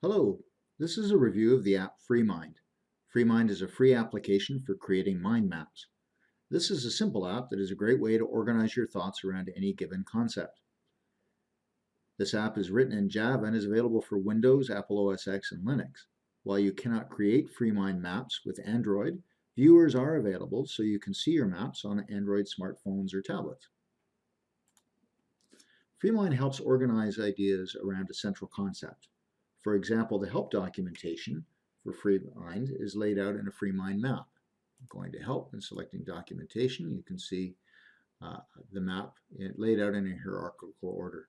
Hello, this is a review of the app FreeMind. FreeMind is a free application for creating mind maps. This is a simple app that is a great way to organize your thoughts around any given concept. This app is written in Java and is available for Windows, Apple OS X, and Linux. While you cannot create FreeMind maps with Android, viewers are available so you can see your maps on Android smartphones or tablets. FreeMind helps organize ideas around a central concept. For example, the help documentation for FreeMind is laid out in a FreeMind map. I'm going to help and selecting documentation. You can see the map laid out in a hierarchical order.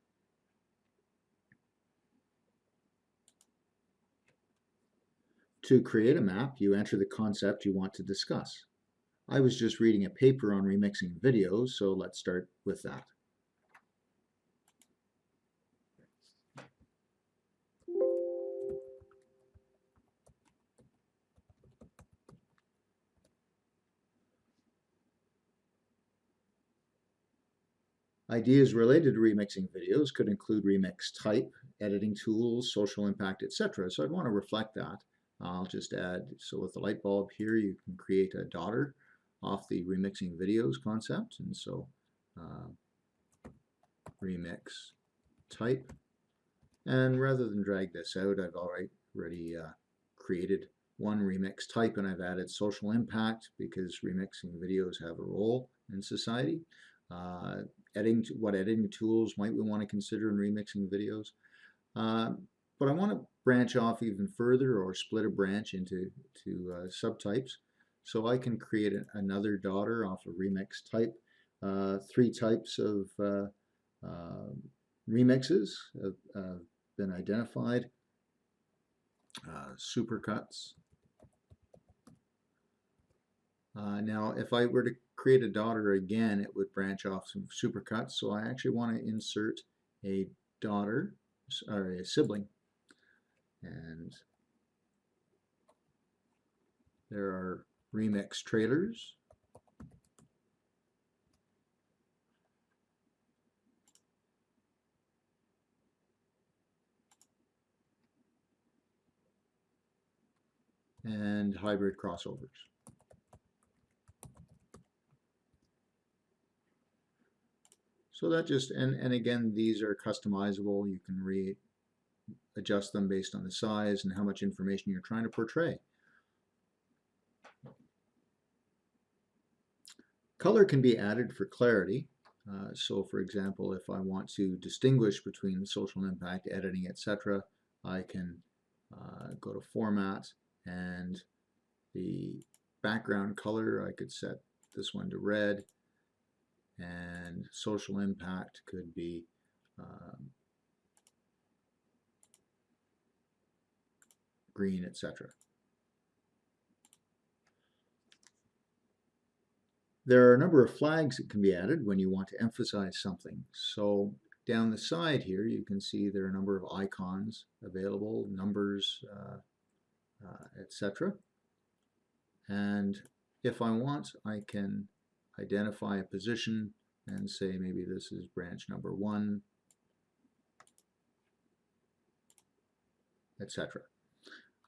To create a map, you enter the concept you want to discuss. I was just reading a paper on remixing videos, so let's start with that. Ideas related to remixing videos could include remix type, editing tools, social impact, etc. So I'd want to reflect that. I'll just add, so with the light bulb here, you can create a daughter off the remixing videos concept. And so remix type. And rather than drag this out, I've already created one remix type, and I've added social impact because remixing videos have a role in society. What editing tools might we want to consider in remixing videos? But I want to branch off even further or split a branch into subtypes. So I can create another daughter off a remix type. 3 types of remixes have been identified. Supercuts. Now, if I were to create a daughter again, it would branch off some supercuts. So I actually want to insert a daughter, or a sibling. And there are remix trailers. And hybrid crossovers. So that just, and again, these are customizable. You can adjust them based on the size and how much information you're trying to portray. Color can be added for clarity. So for example, if I want to distinguish between social impact, editing, etc., I can go to Format, and the background color, I could set this one to red, and social impact could be green, etc. There are a number of flags that can be added when you want to emphasize something. So down the side here, you can see there are a number of icons available, numbers, etc. And if I want, I can identify a position and say maybe this is branch number 1, etc.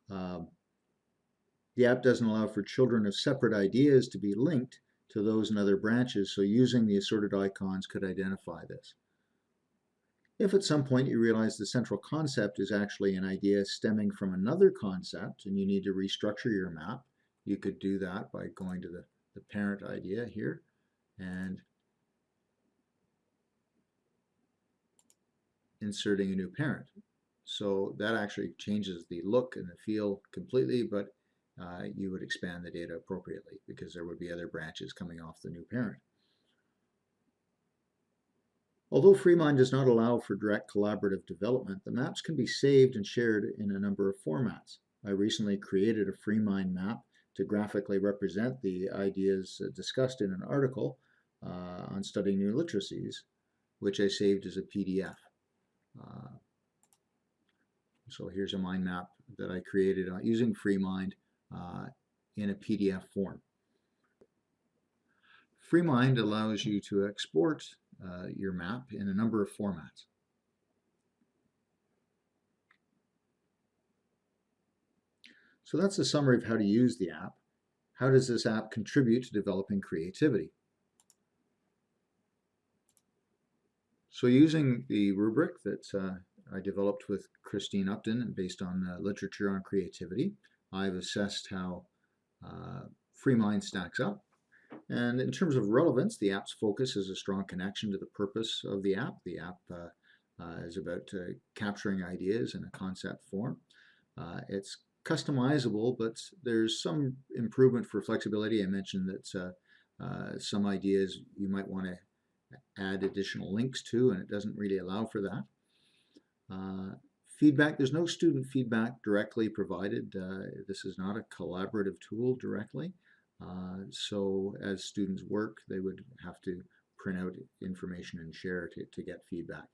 The app doesn't allow for children of separate ideas to be linked to those in other branches, so using the assorted icons could identify this. If at some point you realize the central concept is actually an idea stemming from another concept and you need to restructure your map, you could do that by going to the parent idea here and inserting a new parent. So that actually changes the look and the feel completely, but you would expand the data appropriately because there would be other branches coming off the new parent. Although FreeMind does not allow for direct collaborative development, the maps can be saved and shared in a number of formats. I recently created a FreeMind map to graphically represent the ideas discussed in an article on studying new literacies, which I saved as a PDF. So here's a mind map that I created using FreeMind in a PDF form. FreeMind allows you to export your map in a number of formats. So that's a summary of how to use the app. How does this app contribute to developing creativity? So using the rubric that I developed with Christine Upton based on literature on creativity, I've assessed how FreeMind stacks up. And in terms of relevance, the app's focus is a strong connection to the purpose of the app. The app is about capturing ideas in a concept form. It's customizable, but there's some improvement for flexibility. I mentioned that some ideas you might want to add additional links to, and it doesn't really allow for that. Feedback, there's no student feedback directly provided. This is not a collaborative tool directly. So as students work, they would have to print out information and share to get feedback.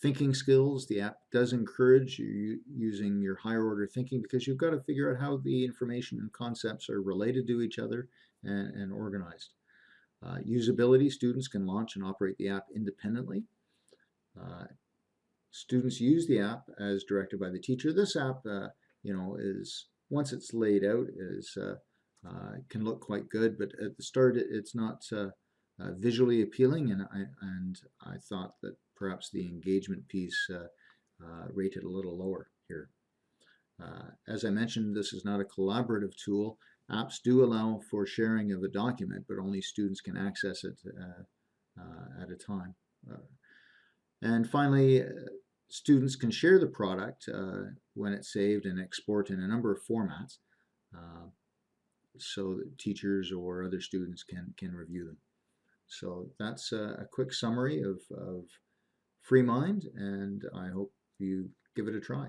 Thinking skills, the app does encourage you using your higher order thinking because you've got to figure out how the information and concepts are related to each other and organized. Usability, students can launch and operate the app independently. Students use the app as directed by the teacher. This app, is once it's laid out, can look quite good, but at the start it's not visually appealing, and I thought that perhaps the engagement piece rated a little lower here. As I mentioned, this is not a collaborative tool. Apps do allow for sharing of a document, but only students can access it at a time. And finally, students can share the product when it's saved and export in a number of formats, so that teachers or other students can review them. So that's a quick summary of FreeMind, and I hope you give it a try.